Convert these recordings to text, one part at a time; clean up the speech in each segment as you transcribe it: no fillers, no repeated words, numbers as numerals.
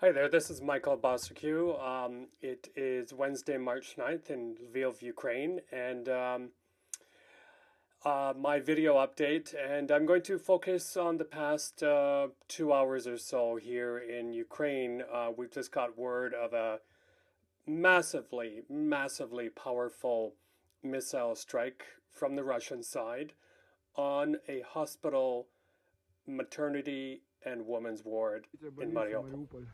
Hi there, this is Michael Bociurkiw. It is Wednesday, March 9th in Lviv, Ukraine, and my video update. And I'm going to focus on the past 2 hours or so here in Ukraine. We've just got word of a massively powerful missile strike from the Russian side on a hospital, maternity, and women's ward in Mariupol.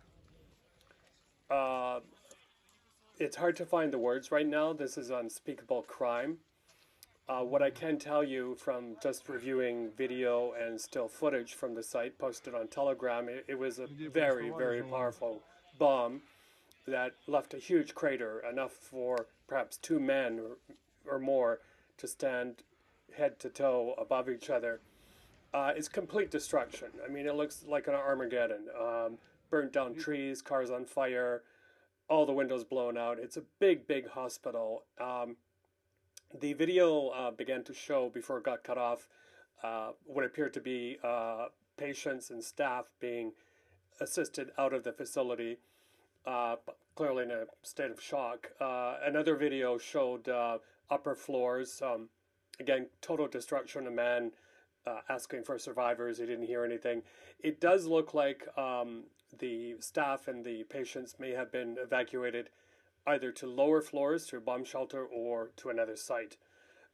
Uh, it's hard to find the words right now. This is unspeakable crime. What I can tell you from just reviewing video and still footage from the site posted on Telegram, it was a very powerful bomb that left a huge crater, enough for perhaps two men or more to stand head to toe above each other. It's complete destruction. I mean, it looks like an Armageddon. Burnt down trees, cars on fire, all the windows blown out. It's a big hospital. The video began to show, before it got cut off, what appeared to be patients and staff being assisted out of the facility, clearly in a state of shock. Another video showed upper floors. Again, total destruction. A man asking for survivors. He didn't hear anything. It does look like the staff and the patients may have been evacuated either to lower floors, to a bomb shelter, or to another site.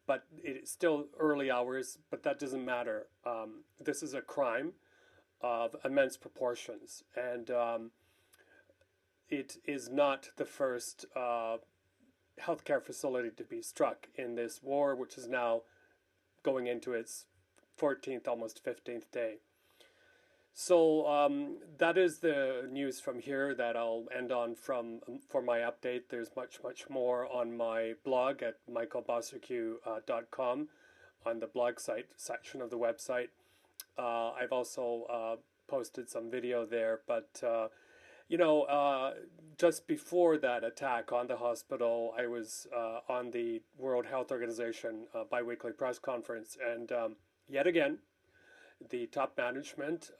But it's still early hours, but that doesn't matter. This is a crime of immense proportions, and it is not the first healthcare facility to be struck in this war, which is now going into its 14th, almost 15th day. So that is the news from here that I'll end on for my update. There's much more on my blog at michaelbociurkiw.com on the blog site section of the website. I've also posted some video there, but just before that attack on the hospital, I was on the World Health Organization biweekly press conference, and yet again, the top management,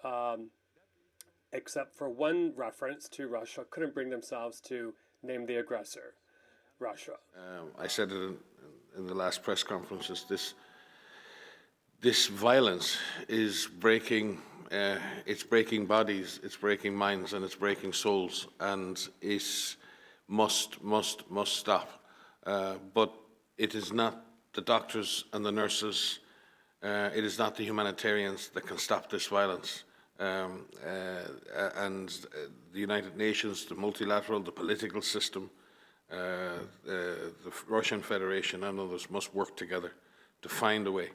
except for one reference to Russia, couldn't bring themselves to name the aggressor, Russia. I said it in the last press conferences. This violence is breaking. It's breaking bodies, it's breaking minds, and it's breaking souls, and it must stop. But it is not the doctors and the nurses. It is not the humanitarians that can stop this violence. And the United Nations, the multilateral, the political system, the Russian Federation and others must work together to find a way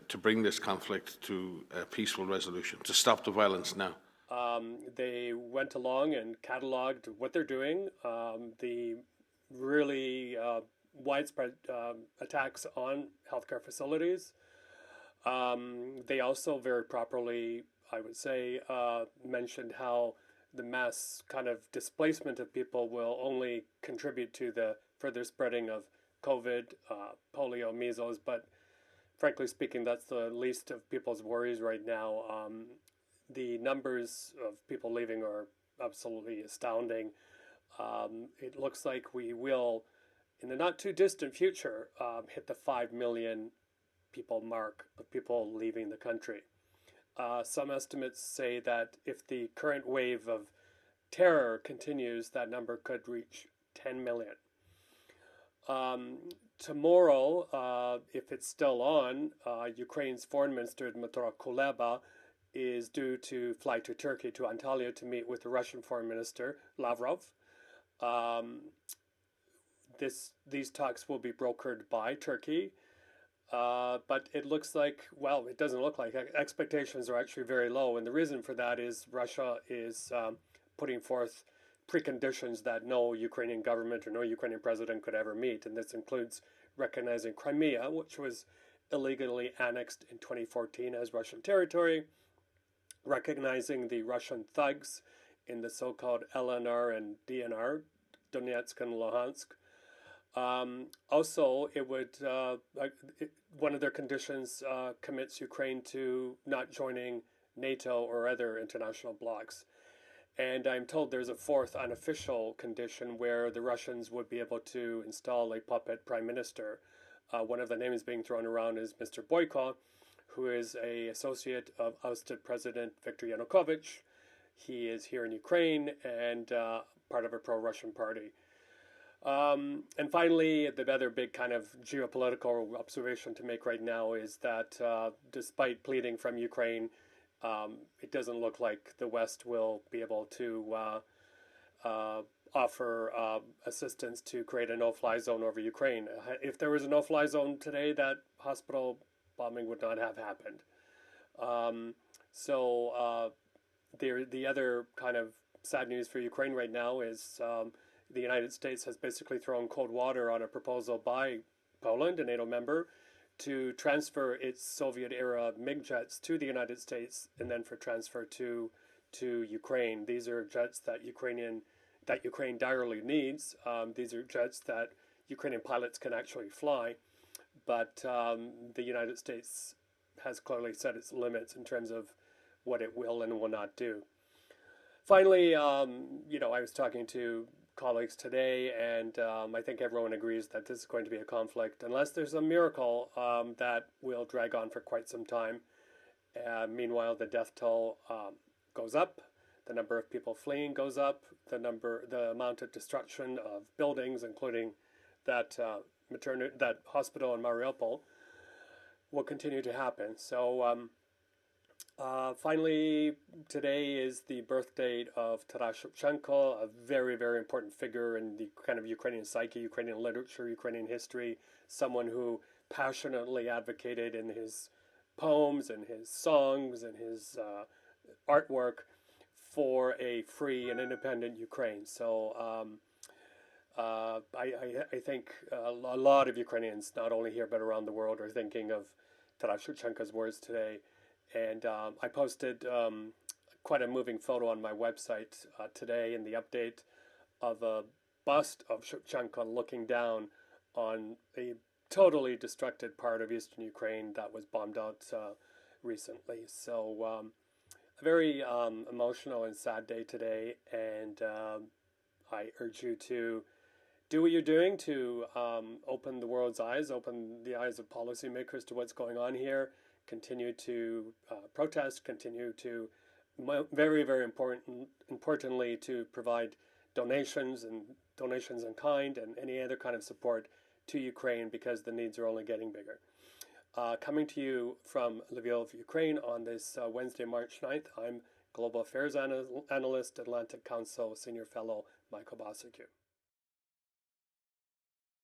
to bring this conflict to a peaceful resolution, to stop the violence now. They went along and cataloged what they're doing, the really widespread attacks on healthcare facilities. They also very properly, I would say, mentioned how the mass kind of displacement of people will only contribute to the further spreading of COVID, polio, measles, but frankly speaking, that's the least of people's worries right now. The numbers of people leaving are absolutely astounding. It looks like we will, in the not too distant future, hit the 5 million people mark of people leaving the country. Some estimates say that if the current wave of terror continues, that number could reach 10 million. Tomorrow, if it's still on, Ukraine's foreign minister Dmytro Kuleba is due to fly to Turkey, to Antalya, to meet with the Russian foreign minister Lavrov. These talks will be brokered by Turkey. But it looks like, well, it doesn't look like. Expectations are actually very low. And the reason for that is Russia is putting forth preconditions that no Ukrainian government or no Ukrainian president could ever meet. And this includes recognizing Crimea, which was illegally annexed in 2014 as Russian territory, recognizing the Russian thugs in the so-called LNR and DNR, Donetsk and Luhansk. Also, it would one of their conditions commits Ukraine to not joining NATO or other international blocs. And I'm told there's a fourth unofficial condition where the Russians would be able to install a puppet prime minister. One of the names being thrown around is Mr. Bociurkiw, who is an associate of ousted President Viktor Yanukovych. He is here in Ukraine and part of a pro-Russian party. And finally, the other big kind of geopolitical observation to make right now is that despite pleading from Ukraine, it doesn't look like the West will be able to offer assistance to create a no-fly zone over Ukraine. If there was a no-fly zone today, that hospital bombing would not have happened. The other kind of sad news for Ukraine right now is the United States has basically thrown cold water on a proposal by Poland, a NATO member, to transfer its Soviet-era MiG jets to the United States and then for transfer to Ukraine. These are jets that Ukraine direly needs. These are jets that Ukrainian pilots can actually fly, but the United States has clearly set its limits in terms of what it will and will not do. Finally, I was talking to colleagues today, and I think everyone agrees that this is going to be a conflict, unless there's a miracle that will drag on for quite some time. Meanwhile, the death toll goes up, the number of people fleeing goes up, the amount of destruction of buildings, including that that hospital in Mariupol, will continue to happen. So finally, today is the birth date of Taras Shevchenko, a very, very important figure in the kind of Ukrainian psyche, Ukrainian literature, Ukrainian history, someone who passionately advocated in his poems and his songs and his artwork for a free and independent Ukraine. So I think a lot of Ukrainians, not only here but around the world, are thinking of Taras Shevchenko's words today. And I posted quite a moving photo on my website today in the update of a bust of Shevchenko looking down on a totally destructed part of eastern Ukraine that was bombed out recently. So a very emotional and sad day today, and I urge you to do what you're doing to open the world's eyes, open the eyes of policymakers to what's going on here. Continue to protest, continue to, very, very importantly, to provide donations in kind and any other kind of support to Ukraine, because the needs are only getting bigger. Coming to you from Lviv, Ukraine on this Wednesday, March 9th, I'm Global Affairs Analyst, Atlantic Council Senior Fellow Michael Bociurkiw.